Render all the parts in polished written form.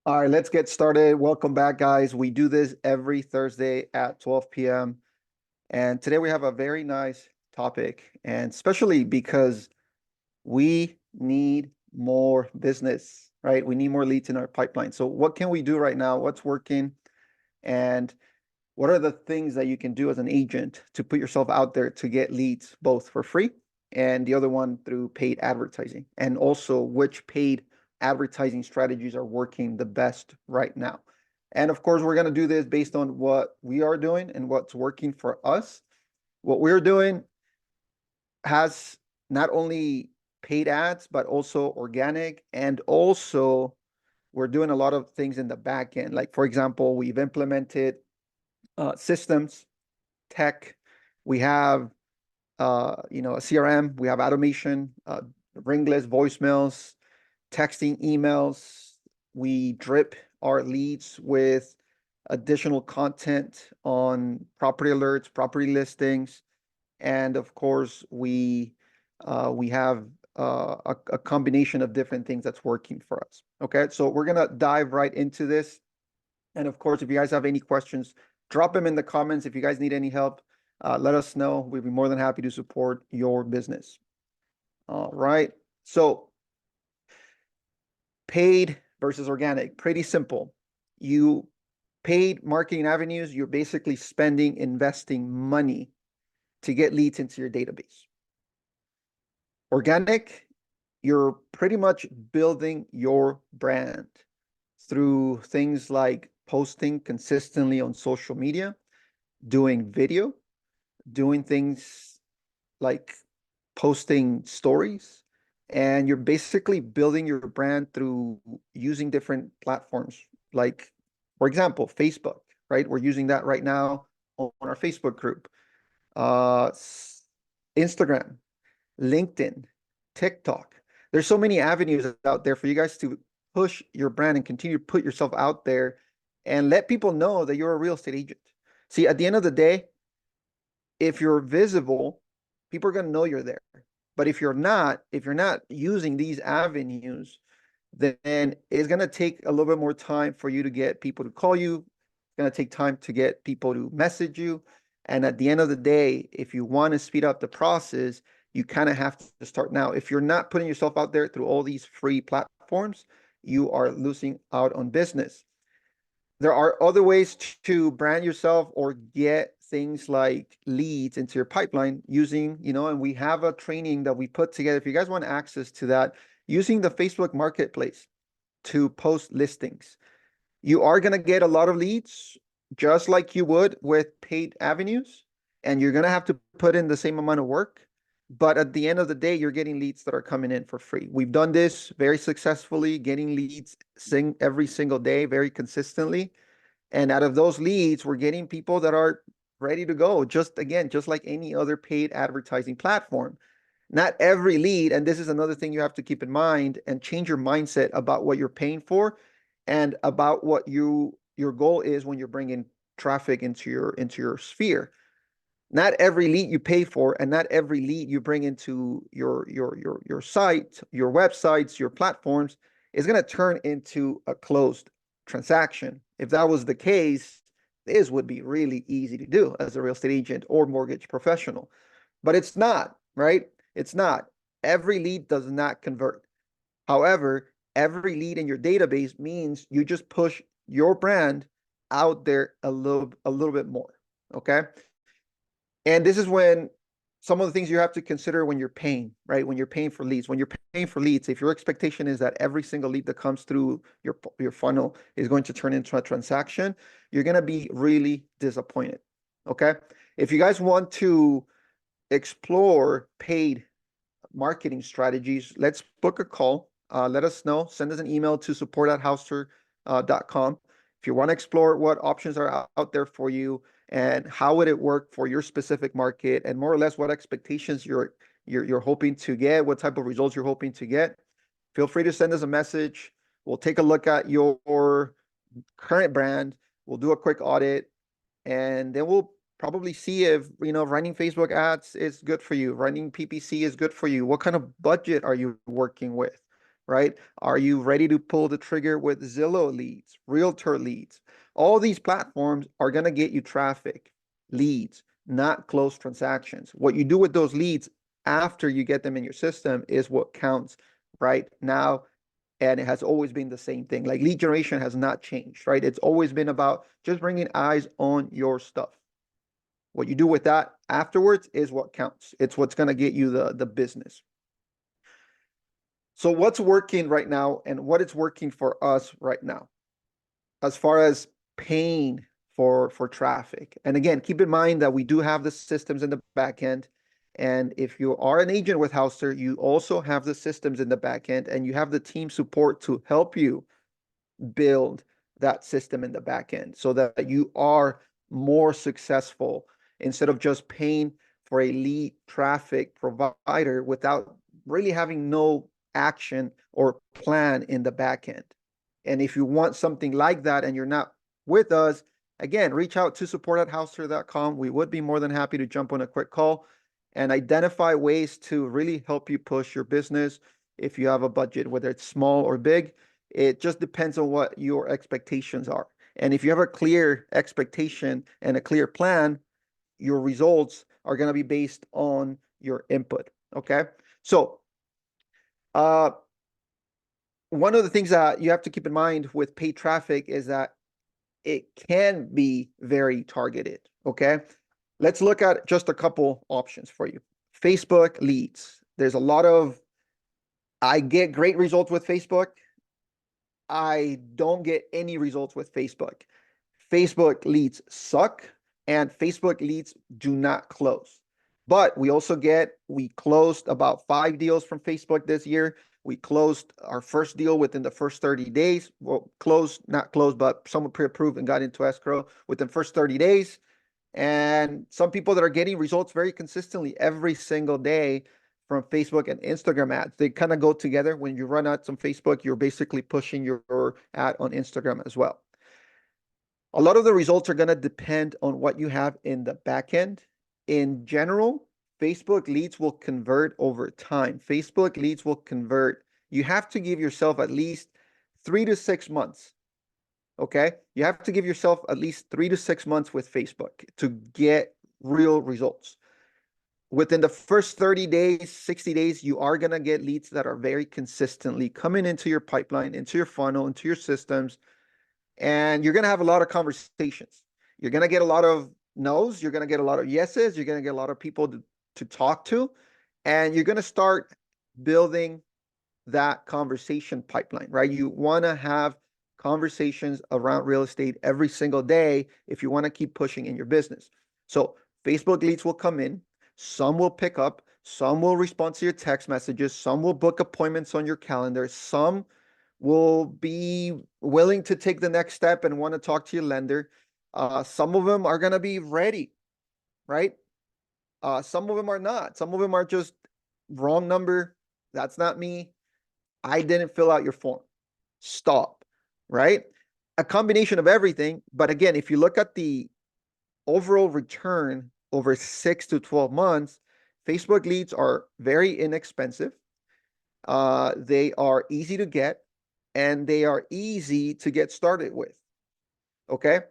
All right, let's get started. Welcome back, guys. We do this every Thursday at 12 p.m. And today we have a very nice topic, and especially because we need more business, right? We need more leads in our pipeline. So what can we do right now? What's working? And what are the things that you can do as an agent to put yourself out there to get leads both for free and the other one through paid advertising? And also which paid advertising strategies are working the best right now? And of course, we're going to do this based on what we are doing and what's working for us. What we're doing has not only paid ads, but also organic. And also, we're doing a lot of things in the back end. Like, for example, we've implemented systems, tech. We have, a CRM. We have automation, ringless voicemails, texting, emails. We drip our leads with additional content on property alerts, property listings, and of course, we have a combination of different things that's working for us. Okay, so we're gonna dive right into this. And of course, if you guys have any questions, drop them in the comments. If you guys need any help, let us know. We'd be more than happy to support your business. All right. So paid versus organic, pretty simple. You paid marketing avenues, you're basically investing money to get leads into your database. Organic, you're pretty much building your brand through things like posting consistently on social media, doing video, doing things like posting stories, and you're basically building your brand through using different platforms. Like, for example, Facebook, right? We're using that right now on our Facebook group. Uh, Instagram, LinkedIn, TikTok. There's so many avenues out there for you guys to push your brand and continue to put yourself out there and let people know that you're a real estate agent. See, at the end of the day, if you're visible, people are going to know you're there. But if you're not using these avenues, then it's going to take a little bit more time for you to get people to call you. It's going to take time to get people to message you. And at the end of the day, if you want to speed up the process, you kind of have to start now. If you're not putting yourself out there through all these free platforms, you are losing out on business. There are other ways to brand yourself or get things like leads into your pipeline using, and we have a training that we put together. If you guys want access to that, using the Facebook Marketplace to post listings, you are going to get a lot of leads just like you would with paid avenues, and you're going to have to put in the same amount of work. But at the end of the day, you're getting leads that are coming in for free. We've done this very successfully, getting leads every single day, very consistently. And out of those leads, we're getting people that are ready to go. Just like any other paid advertising platform. Not every lead, and this is another thing you have to keep in mind and change your mindset about what you're paying for and about what your goal is when you're bringing traffic into your sphere. Not every lead you pay for and not every lead you bring into your site, your websites, your platforms is going to turn into a closed transaction. If that was the case, this would be really easy to do as a real estate agent or mortgage professional. But it's not, right? It's not. Every lead does not convert. However, every lead in your database means you just push your brand out there a little bit more. Okay. And this is when some of the things you have to consider when you're paying, right? When you're paying for leads, if your expectation is that every single lead that comes through your funnel is going to turn into a transaction, you're going to be really disappointed. Okay. If you guys want to explore paid marketing strategies, let's book a call. Let us know. Send us an email to support@houster.com. If you want to explore what options are out there for you and how would it work for your specific market and more or less what expectations you're hoping to get, what type of results you're hoping to get, feel free to send us a message. We'll take a look at your current brand. We'll do a quick audit, and then we'll probably see if, running Facebook ads is good for you. Running PPC is good for you. What kind of budget are you working with? right? Are you ready to pull the trigger with Zillow leads, Realtor leads? All these platforms are going to get you traffic, leads, not closed transactions. What you do with those leads after you get them in your system is what counts right now. And it has always been the same thing. Like lead generation has not changed, right? It's always been about just bringing eyes on your stuff. What you do with that afterwards is what counts. It's what's going to get you the business. So what's working right now and what is working for us right now as far as paying for traffic? And again, keep in mind that we do have the systems in the back end. And if you are an agent with Houster, you also have the systems in the back end and you have the team support to help you build that system in the back end so that you are more successful instead of just paying for a lead traffic provider without really having no action or plan in the back end. And if you want something like that and you're not with us, again, reach out to support@houster.com. We would be more than happy to jump on a quick call and identify ways to really help you push your business if you have a budget, whether it's small or big. It just depends on what your expectations are. And if you have a clear expectation and a clear plan, your results are going to be based on your input. Okay. So, one of the things that you have to keep in mind with paid traffic is that it can be very targeted. Okay. Let's look at just a couple options for you. Facebook leads. I get great results with Facebook. I don't get any results with Facebook. Facebook leads suck and Facebook leads do not close. But we closed about 5 deals from Facebook this year. We closed our first deal within the first 30 days. Well, not closed, but someone pre-approved and got into escrow within the first 30 days. And some people that are getting results very consistently every single day from Facebook and Instagram ads. They kind of go together. When you run ads on Facebook, you're basically pushing your ad on Instagram as well. A lot of the results are going to depend on what you have in the back end. In general, Facebook leads will convert over time. Facebook leads will convert. You have to give yourself at least 3 to 6 months. Okay? You have to give yourself at least 3 to 6 months with Facebook to get real results. Within the first 30 days, 60 days, you are going to get leads that are very consistently coming into your pipeline, into your funnel, into your systems. And you're going to have a lot of conversations. You're going to get a lot of no's. You're going to get a lot of yeses. You're going to get a lot of people to talk to. And you're going to start building that conversation pipeline, right? You want to have conversations around real estate every single day if you want to keep pushing in your business. So Facebook leads will come in. Some will pick up. Some will respond to your text messages. Some will book appointments on your calendar. Some will be willing to take the next step and want to talk to your lender. Some of them are going to be ready, right? Some of them are not. Some of them are just wrong number. That's not me. I didn't fill out your form. Stop, right? A combination of everything. But again, if you look at the overall return over 6 to 12 months, Facebook leads are very inexpensive. They are easy to get and they are easy to get started with. Okay.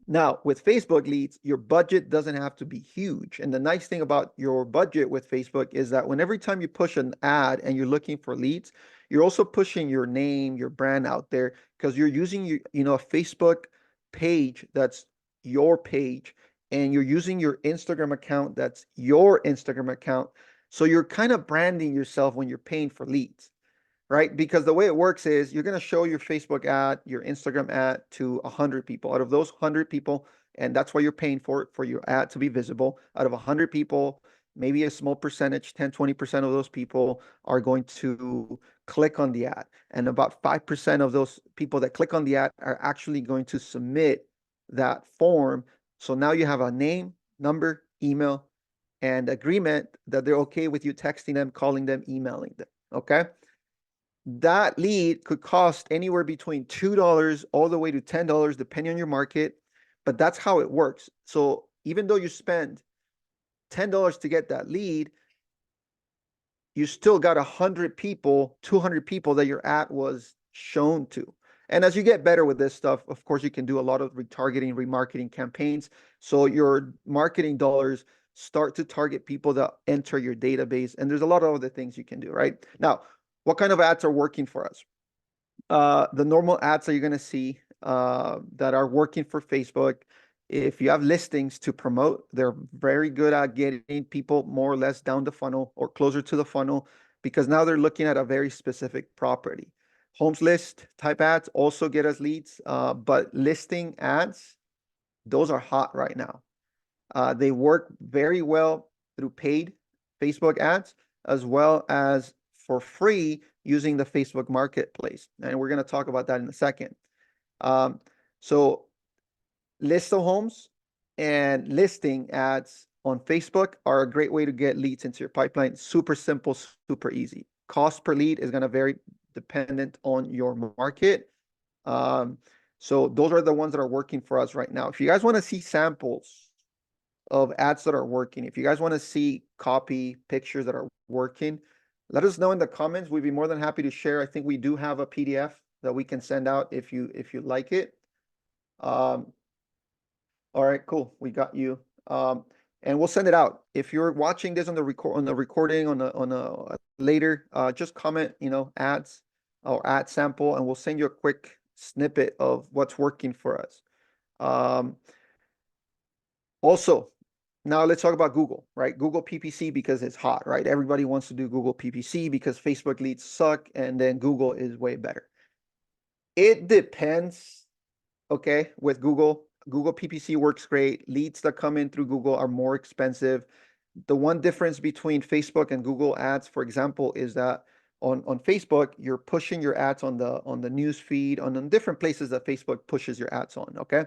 Now, with Facebook leads, your budget doesn't have to be huge. And the nice thing about your budget with Facebook is that every time you push an ad and you're looking for leads, you're also pushing your name, your brand out there because you're using a Facebook page that's your page and you're using your Instagram account that's your Instagram account. So you're kind of branding yourself when you're paying for leads. Right? Because the way it works is you're going to show your Facebook ad, your Instagram ad to 100 people. Out of those 100 people, and that's why you're paying for it, for your ad to be visible. Out of 100 people, maybe a small percentage, 10, 20% of those people are going to click on the ad. And about 5% of those people that click on the ad are actually going to submit that form. So now you have a name, number, email, and agreement that they're okay with you texting them, calling them, emailing them. Okay? That lead could cost anywhere between $2 all the way to $10, depending on your market, but that's how it works. So even though you spend $10 to get that lead, you still got 100 people, 200 people that your ad was shown to. And as you get better with this stuff, of course, you can do a lot of retargeting, remarketing campaigns. So your marketing dollars start to target people that enter your database. And there's a lot of other things you can do, right? Now, what kind of ads are working for us? The normal ads that you're going to see that are working for Facebook. If you have listings to promote, they're very good at getting people more or less down the funnel or closer to the funnel, because now they're looking at a very specific property. Homes list type ads also get us leads, but listing ads, those are hot right now. They work very well through paid Facebook ads, as well as for free using the Facebook Marketplace. And we're going to talk about that in a second. So list of homes and listing ads on Facebook are a great way to get leads into your pipeline. Super simple, super easy. Cost per lead is going to vary dependent on your market. So those are the ones that are working for us right now. If you guys want to see samples of ads that are working, if you guys want to see copy pictures that are working, let us know in the comments. We'd be more than happy to share. I think we do have a PDF that we can send out if you like it. All right, cool. We got you. And we'll send it out. If you're watching this on the recording on a later, just comment, ads or ad sample, and we'll send you a quick snippet of what's working for us. Also, now let's talk about Google, right? Google PPC, because it's hot, right? Everybody wants to do Google PPC because Facebook leads suck, and then Google is way better. It depends, okay, with Google. Google PPC works great. Leads that come in through Google are more expensive. The one difference between Facebook and Google ads, for example, is that on Facebook, you're pushing your ads on the news feed, on different places that Facebook pushes your ads on, okay?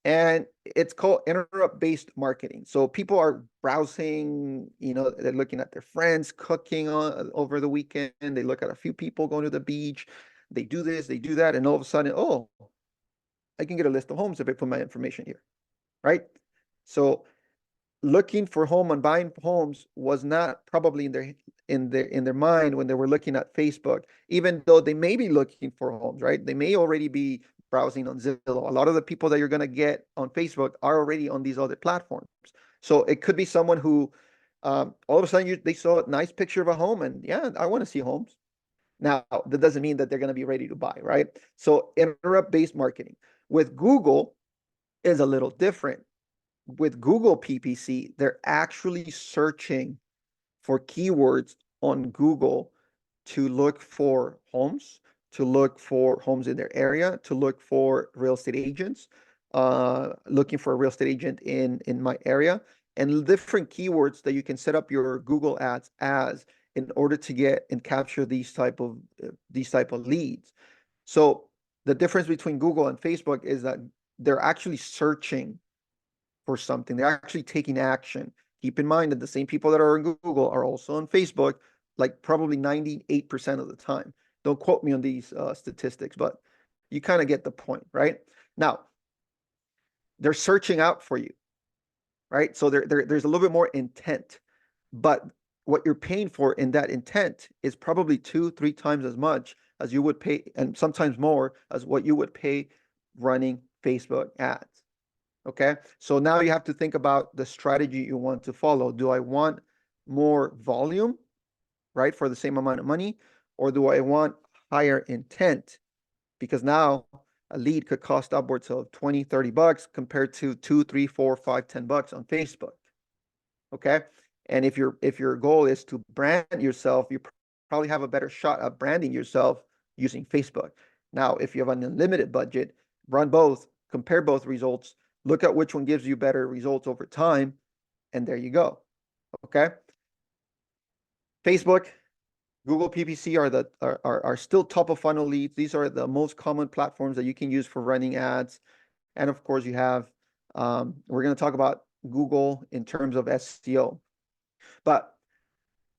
And it's called interrupt-based marketing. So people are browsing, they're looking at their friends cooking over the weekend. They look at a few people going to the beach. They do this, they do that, and all of a sudden, oh, I can get a list of homes if I put my information here, right? So looking for home and buying homes was not probably in their mind when they were looking at Facebook, even though they may be looking for homes, right? They may already be browsing on Zillow. A lot of the people that you're going to get on Facebook are already on these other platforms. So it could be someone who all of a sudden they saw a nice picture of a home and, yeah, I want to see homes. Now, that doesn't mean that they're going to be ready to buy, right? So interrupt-based marketing with Google is a little different. With Google PPC, they're actually searching for keywords on Google to look for homes, to look for homes in their area, to look for real estate agents, looking for a real estate agent in my area, and different keywords that you can set up your Google ads as in order to get and capture these type of leads. So the difference between Google and Facebook is that they're actually searching for something. They're actually taking action. Keep in mind that the same people that are on Google are also on Facebook, like probably 98% of the time. Don't quote me on these statistics, but you kind of get the point, right? Now, they're searching out for you, right? So there's a little bit more intent, but what you're paying for in that intent is probably 2-3 times as much as you would pay, and sometimes more, as what you would pay running Facebook ads. Okay, so now you have to think about the strategy you want to follow. Do I want more volume, right, for the same amount of money, or do I want higher intent? Because now a lead could cost upwards of 20, 30 bucks compared to 2, 3, 4, 5, 10 bucks on Facebook. Okay, and if your goal is to brand yourself, you probably have a better shot at branding yourself using Facebook. Now, if you have an unlimited budget, run both, compare both results, look at which one gives you better results over time, and there you go. Okay. Facebook, Google PPC are still top of funnel leads. These are the most common platforms that you can use for running ads. And of course, you have, we're going to talk about Google in terms of SEO. But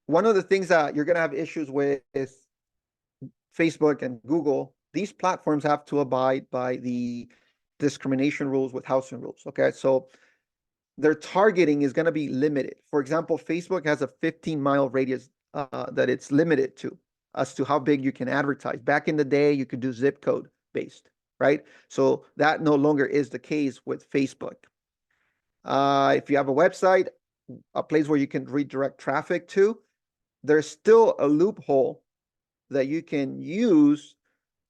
one of the things that you're going to have issues with is Facebook and Google. These platforms have to abide by the discrimination rules with housing rules. Okay, so their targeting is going to be limited. For example, Facebook has a 15-mile radius that it's limited to as to how big you can advertise. Back in the day, you could do zip code based, right? So that no longer is the case with Facebook. If you have a website, a place where you can redirect traffic to, there's still a loophole that you can use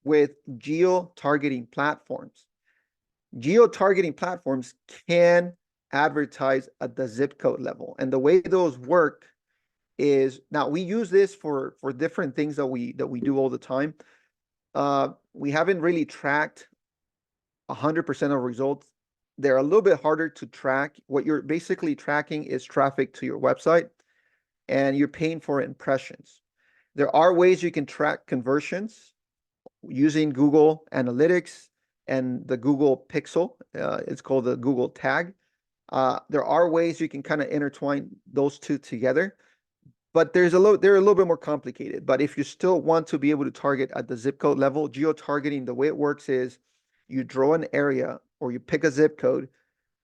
with geo-targeting platforms. Geo-targeting platforms can advertise at the zip code level. And the way those work is, now we use this for different things that we do all the time. We haven't really tracked 100% of results. They're a little bit harder to track. What you're basically tracking is traffic to your website, and you're paying for impressions. There are ways you can track conversions using Google Analytics and the Google Pixel. It's called the Google Tag. There are ways you can kind of intertwine those two together, but they're a little bit more complicated. But if you still want to be able to target at the zip code level, geo-targeting, the way it works is you draw an area or you pick a zip code,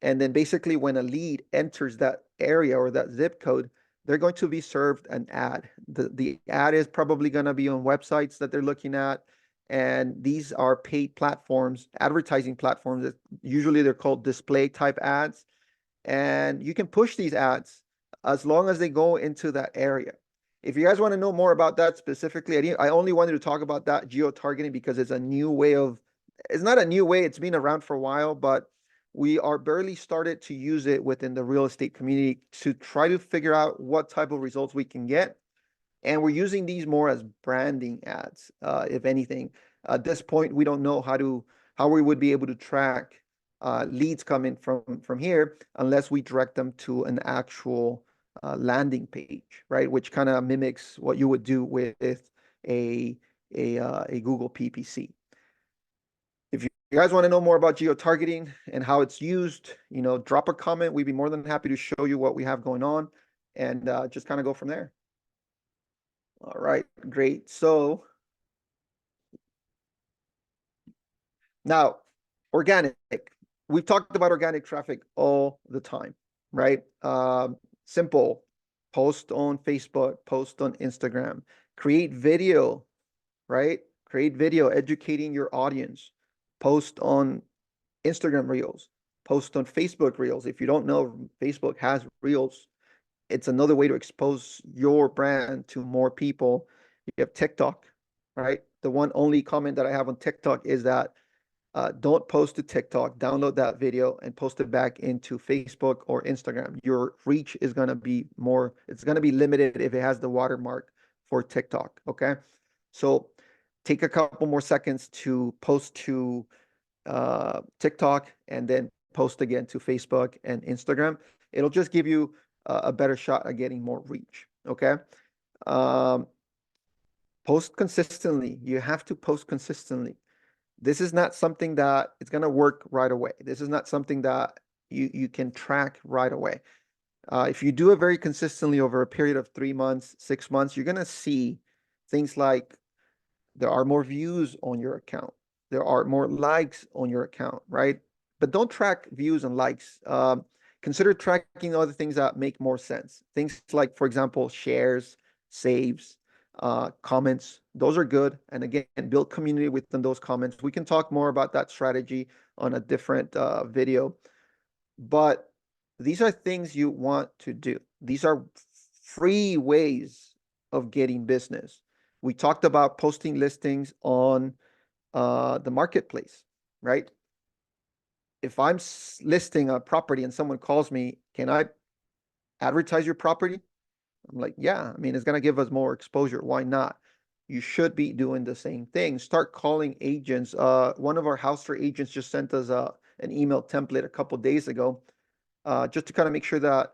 and then basically when a lead enters that area or that zip code, they're going to be served an ad. The ad is probably going to be on websites that they're looking at. And these are paid platforms, advertising platforms. That usually they're called display type ads. And you can push these ads as long as they go into that area. If you guys want to know more about that specifically, I only wanted to talk about that geo-targeting because it's a new way of, it's not a new way, it's been around for a while, but we are barely started to use it within the real estate community to try to figure out what type of results we can get. And we're using these more as branding ads, if anything. At this point, we don't know how we would be able to track leads coming from here unless we direct them to an actual landing page, right? Which kind of mimics what you would do with a Google PPC. If you guys want to know more about geo-targeting and how it's used, drop a comment. We'd be more than happy to show you what we have going on and just kind of go from there. All right, great. So now, organic. We've talked about organic traffic all the time, right? Simple. Post on Facebook, post on Instagram, create video, right? Create video educating your audience. Post on Instagram Reels, post on Facebook Reels. If you don't know, Facebook has Reels. It's another way to expose your brand to more people. You have TikTok, right? The one only comment that I have on TikTok is that don't post to TikTok, download that video and post it back into Facebook or Instagram. Your reach is going to be it's going to be limited if it has the watermark for TikTok, okay? So take a couple more seconds to post to TikTok and then post again to Facebook and Instagram. It'll just give you a better shot at getting more reach, okay? Post consistently. You have to post consistently. This is not something that it's going to work right away. This is not something that you can track right away. If you do it very consistently over a period of 3 months, 6 months, you're going to see things like there are more views on your account. There are more likes on your account, right? But don't track views and likes. Consider tracking other things that make more sense. Things like, for example, shares, saves, comments. Those are good. And again, build community within those comments. We can talk more about that strategy on a different video. But these are things you want to do. These are free ways of getting business. We talked about posting listings on the marketplace, right? If I'm listing a property and someone calls me, can I advertise your property? I'm like, yeah, I mean, it's going to give us more exposure. Why not? You should be doing the same thing. Start calling agents. One of our house tour agents just sent us an email template a couple days ago, just to kind of make sure that,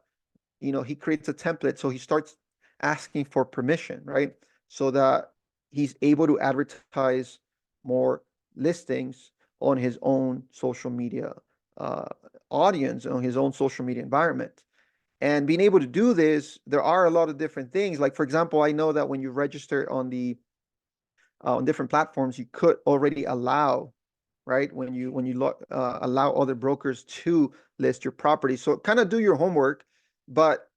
he creates a template. So he starts asking for permission, right? So that he's able to advertise more listings on his own social media audience, on his own social media environment. And being able to do this, there are a lot of different things. Like, for example, I know that when you register on on different platforms, you could already allow, right? When you allow other brokers to list your property. So kind of do your homework, but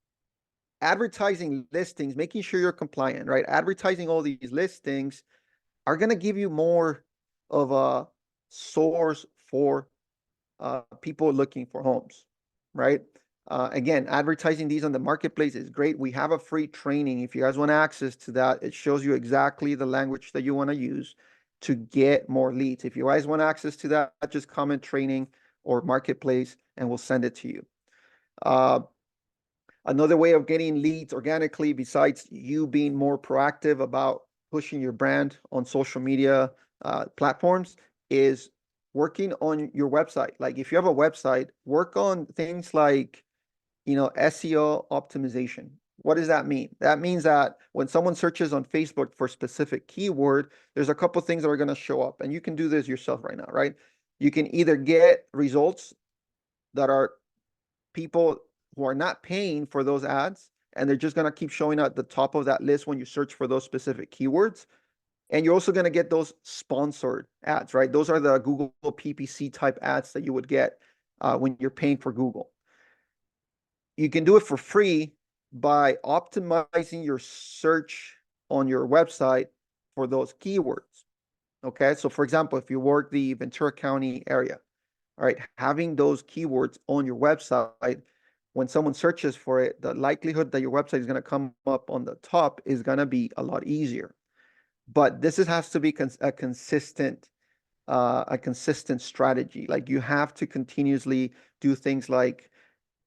advertising listings, making sure you're compliant, right? Advertising all these listings are going to give you more of a source for people looking for homes, right? Again, advertising these on the marketplace is great. We have a free training. If you guys want access to that, it shows you exactly the language that you want to use to get more leads. If you guys want access to that, just comment training or marketplace and we'll send it to you. Another way of getting leads organically, besides you being more proactive about pushing your brand on social media platforms, is working on your website. Like if you have a website, work on things like, SEO optimization. What does that mean? That means that when someone searches on Facebook for a specific keyword, there's a couple things that are going to show up, and you can do this yourself right now, right? You can either get results that are people who are not paying for those ads, and they're just going to keep showing at the top of that list when you search for those specific keywords. And you're also going to get those sponsored ads, right? Those are the Google PPC type ads that you would get when you're paying for Google. You can do it for free by optimizing your search on your website for those keywords. Okay, so for example, if you work the Ventura County area, all right, having those keywords on your website, when someone searches for it, the likelihood that your website is going to come up on the top is going to be a lot easier. But this has to be a consistent strategy. Like you have to continuously do things like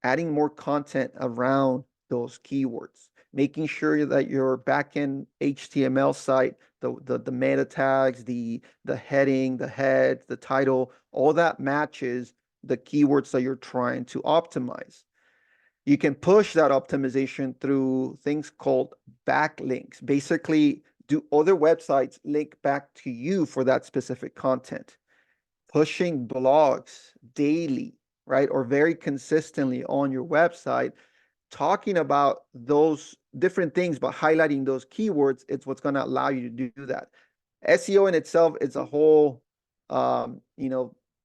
adding more content around those keywords, making sure that your backend HTML site, the meta tags, the heading, the head, the title, all that matches the keywords that you're trying to optimize. You can push that optimization through things called backlinks. Basically, do other websites link back to you for that specific content? Pushing blogs daily, right? Or very consistently on your website, talking about those different things, but highlighting those keywords, it's what's going to allow you to do that. SEO in itself is a whole, a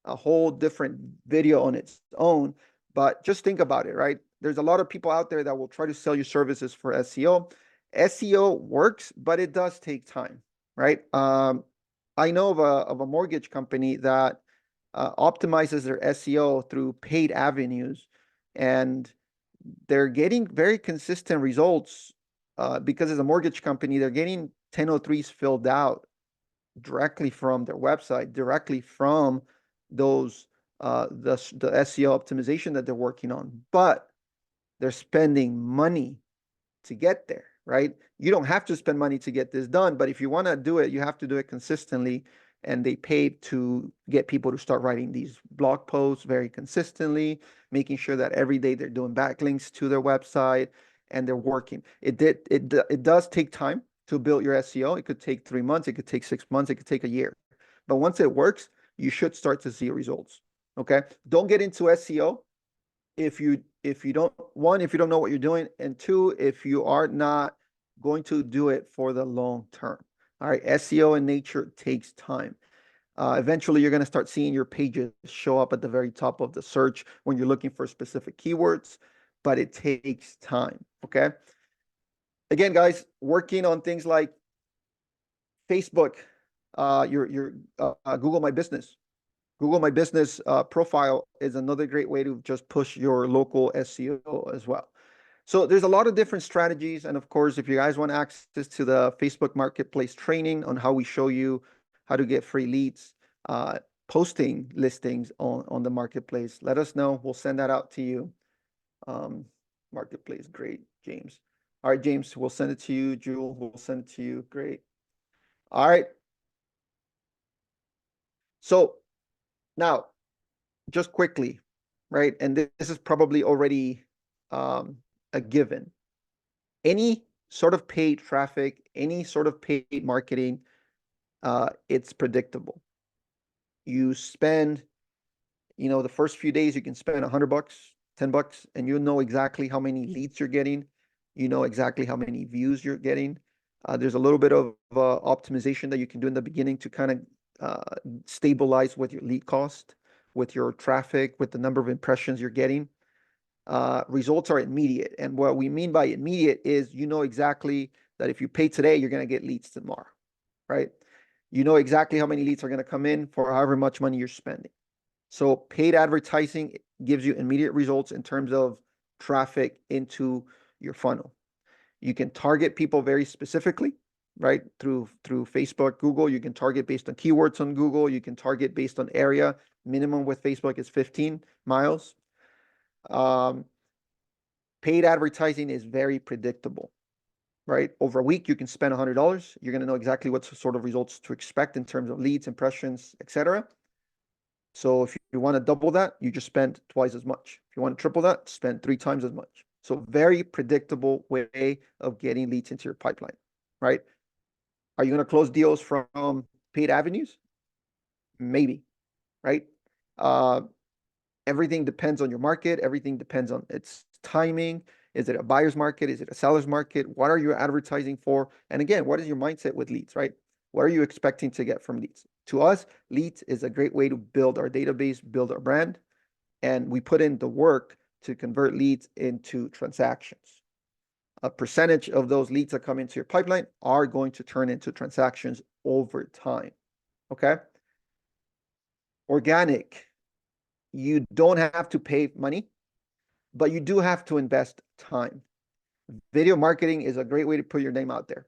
whole different video on its own, but just think about it, right? There's a lot of people out there that will try to sell you services for SEO. SEO works, but it does take time, right? I know of a mortgage company that optimizes their SEO through paid avenues, and they're getting very consistent results because as a mortgage company, they're getting 1003s filled out directly from their website, directly from those the SEO optimization that they're working on, but they're spending money to get there, right? You don't have to spend money to get this done, but if you want to do it, you have to do it consistently. And they pay to get people to start writing these blog posts very consistently, making sure that every day they're doing backlinks to their website and they're working. It does take time to build your SEO. It could take 3 months, it could take 6 months, it could take a year. But once it works, you should start to see results. Okay. Don't get into SEO if you don't, one, if you don't know what you're doing, and two, if you are not going to do it for the long term. All right, SEO in nature takes time. Eventually, you're going to start seeing your pages show up at the very top of the search when you're looking for specific keywords, but it takes time. Okay. Again, guys, working on things like Facebook, your Google My Business. Google My Business profile is another great way to just push your local SEO as well. So there's a lot of different strategies. And of course, if you guys want access to the Facebook Marketplace training on how we show you how to get free leads, posting listings on the Marketplace, let us know. We'll send that out to you. Marketplace, great, James. All right, James, we'll send it to you. Jewel, we'll send it to you. Great. All right. So now, just quickly, right? And this is probably already a given. Any sort of paid traffic, any sort of paid marketing, it's predictable. You spend, the first few days, you can spend $100, $10, and you know exactly how many leads you're getting. You know exactly how many views you're getting. There's a little bit of optimization that you can do in the beginning to kind of stabilize with your lead cost, with your traffic, with the number of impressions you're getting. results are immediate. And what we mean by immediate is you know exactly that if you pay today, you're going to get leads tomorrow, right? You know exactly how many leads are going to come in for however much money you're spending. So paid advertising gives you immediate results in terms of traffic into your funnel. You can target people very specifically, right? Through Facebook, Google. You can target based on keywords on Google. You can target based on area. Minimum with Facebook is 15 miles. Paid advertising is very predictable, right? Over a week, you can spend $100. You're going to know exactly what sort of results to expect in terms of leads, impressions, etc. So if you want to double that, you just spend twice as much. If you want to triple that, spend 3 times as much. So very predictable way of getting leads into your pipeline, right? Are you going to close deals from paid avenues? Maybe, right? Everything depends on your market. Everything depends on its timing. Is it a buyer's market? Is it a seller's market? What are you advertising for? And again, what is your mindset with leads, right? What are you expecting to get from leads? To us, leads is a great way to build our database, build our brand, and we put in the work to convert leads into transactions. A percentage of those leads that come into your pipeline are going to turn into transactions over time, okay? Organic, you don't have to pay money, but you do have to invest time. Video marketing is a great way to put your name out there.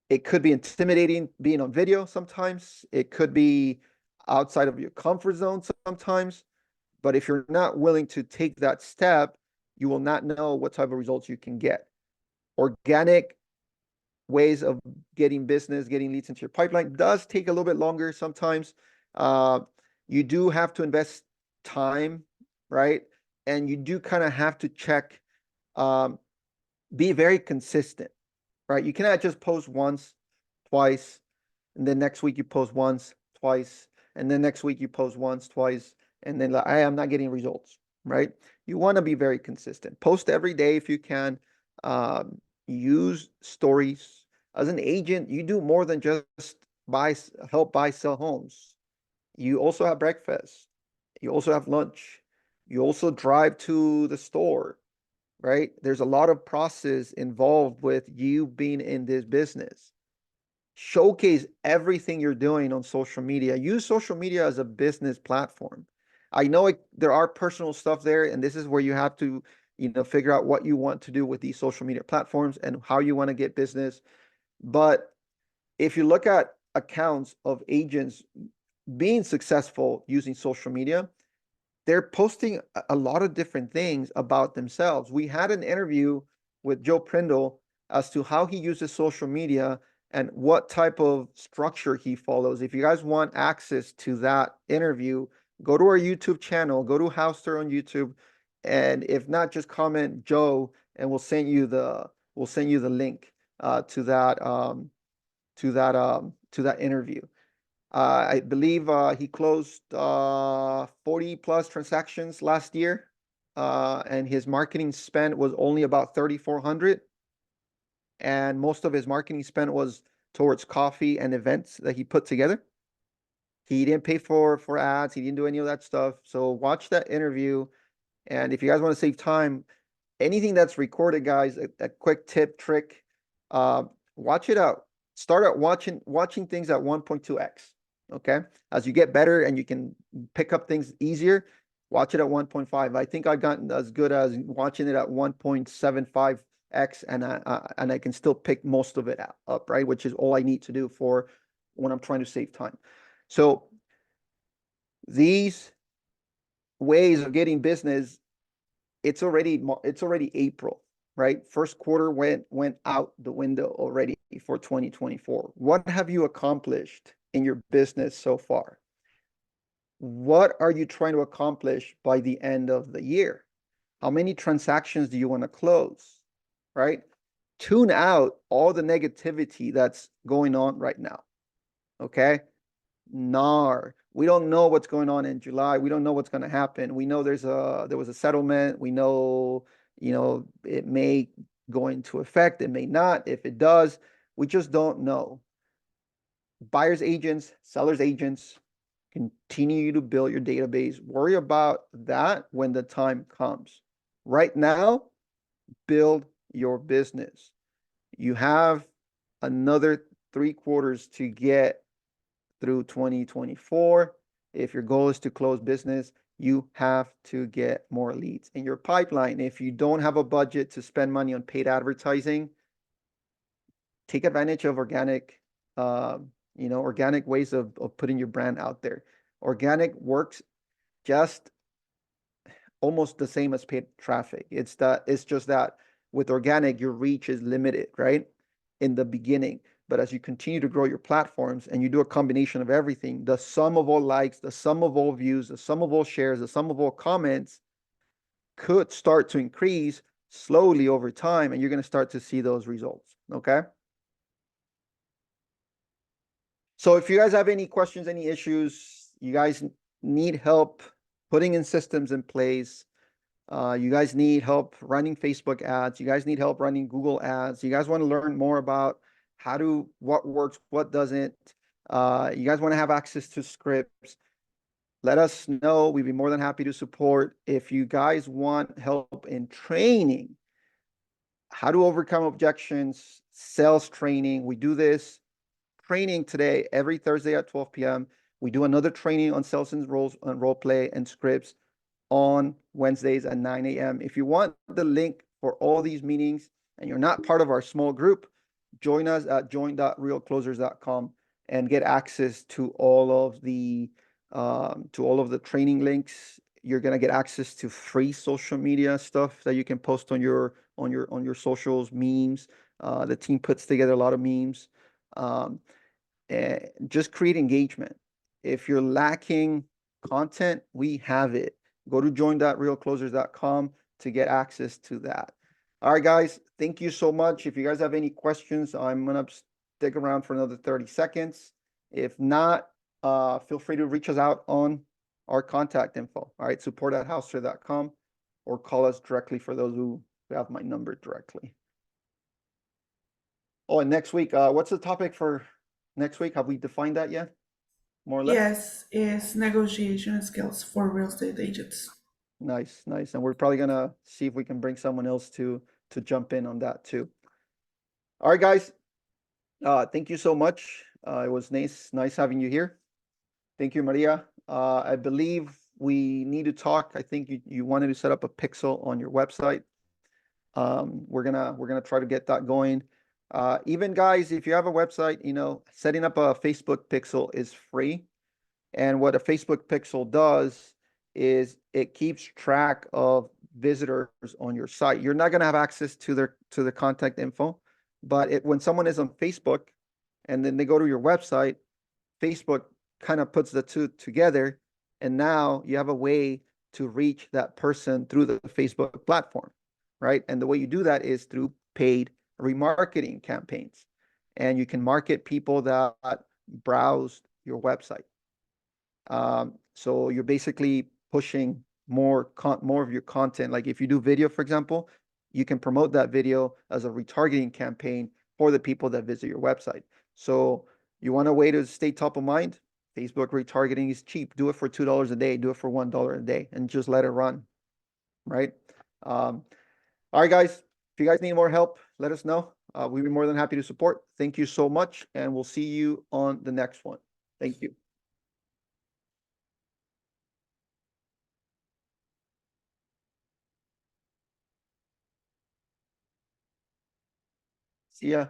It could be intimidating being on video sometimes. It could be outside of your comfort zone sometimes. But if you're not willing to take that step, you will not know what type of results you can get. Organic ways of getting business, getting leads into your pipeline does take a little bit longer sometimes. You do have to invest time, right? And you do kind of have to check, be very consistent, right? You cannot just post once, twice, and then next week you post once, twice, and then next week you post once, twice, and then like, I'm not getting results, right? You want to be very consistent. Post every day if you can. Use stories. As an agent, you do more than just help buy, sell homes. You also have breakfast. You also have lunch. You also drive to the store, right? There's a lot of process involved with you being in this business. Showcase everything you're doing on social media. Use social media as a business platform. I know there are personal stuff there, and this is where you have to, figure out what you want to do with these social media platforms and how you want to get business. But if you look at accounts of agents being successful using social media, they're posting a lot of different things about themselves. We had an interview with Joe Prindle as to how he uses social media and what type of structure he follows. If you guys want access to that interview, go to our YouTube channel, go to Houster on YouTube, and if not, just comment Joe, and we'll send you the link to that interview. I believe he closed 40 plus transactions last year, and his marketing spend was only about 3,400. And most of his marketing spend was towards coffee and events that he put together. He didn't pay for ads. He didn't do any of that stuff. So watch that interview. And if you guys want to save time, anything that's recorded, guys, a quick tip, trick, watch it out. Start out watching things at 1.2x. Okay. As you get better and you can pick up things easier, watch it at 1.5. I think I've gotten as good as watching it at 1.75x, and I can still pick most of it up, right? Which is all I need to do for when I'm trying to save time. So these ways of getting business, it's already April, right? First quarter went out the window already for 2024. What have you accomplished in your business so far? What are you trying to accomplish by the end of the year? How many transactions do you want to close, right? Tune out all the negativity that's going on right now, okay? We don't know what's going on in July. We don't know what's going to happen. We know there was a settlement. We know, it may go into effect. It may not. If it does, we just don't know. Buyers agents, sellers agents, continue to build your database. Worry about that when the time comes. Right now, build your business. You have another 3 quarters to get through 2024. If your goal is to close business, you have to get more leads in your pipeline. If you don't have a budget to spend money on paid advertising, take advantage of organic, organic ways of putting your brand out there. Organic works just almost the same as paid traffic. It's just that with organic, your reach is limited, right? In the beginning. But as you continue to grow your platforms and you do a combination of everything, the sum of all likes, the sum of all views, the sum of all shares, the sum of all comments could start to increase slowly over time, and you're going to start to see those results. Okay. So if you guys have any questions, any issues, you guys need help putting in systems in place, you guys need help running Facebook ads, you guys need help running Google ads, you guys want to learn more about what works, what doesn't, you guys want to have access to scripts, let us know. We'd be more than happy to support. If you guys want help in training, how to overcome objections, sales training, we do this training today every Thursday at 12 p.m. We do another training on sales and role play and scripts on Wednesdays at 9 a.m. If you want the link for all these meetings and you're not part of our small group, join us at join.realclosers.com and get access to all of the training links. You're gonna get access to free social media stuff that you can post on your socials, memes. The team puts together a lot of memes. Just create engagement. If you're lacking content, we have it. Go to join.realclosers.com to get access to that. All right, guys, thank you so much. If you guys have any questions, I'm going to stick around for another 30 seconds. If not, feel free to reach us out on our contact info. All right, support@housester.com, or call us directly for those who have my number directly. Oh, and next week, what's the topic for next week? Have we defined that yet? More or less? Yes, is negotiation skills for real estate agents. Nice, nice. And we're probably gonna see if we can bring someone else to jump in on that too. All right, guys. Thank you so much. It was nice having you here. Thank you, Maria. I believe we need to talk. I think you wanted to set up a pixel on your website. We're gonna try to get that going. Even guys, if you have a website, setting up a Facebook pixel is free. And what a Facebook pixel does is it keeps track of visitors on your site. You're not going to have access to the contact info, but when someone is on Facebook and then they go to your website, Facebook kind of puts the two together, and now you have a way to reach that person through the Facebook platform, right? And the way you do that is through paid remarketing campaigns. And you can market people that browse your website. So you're basically pushing more of your content. Like if you do video, for example, you can promote that video as a retargeting campaign for the people that visit your website. So you want a way to stay top of mind? Facebook retargeting is cheap. Do it for $2 a day. Do it for $1 a day, and just let it run, right? All right, guys. If you guys need more help, let us know. We'd be more than happy to support. Thank you so much, and we'll see you on the next one. Thank you. See ya.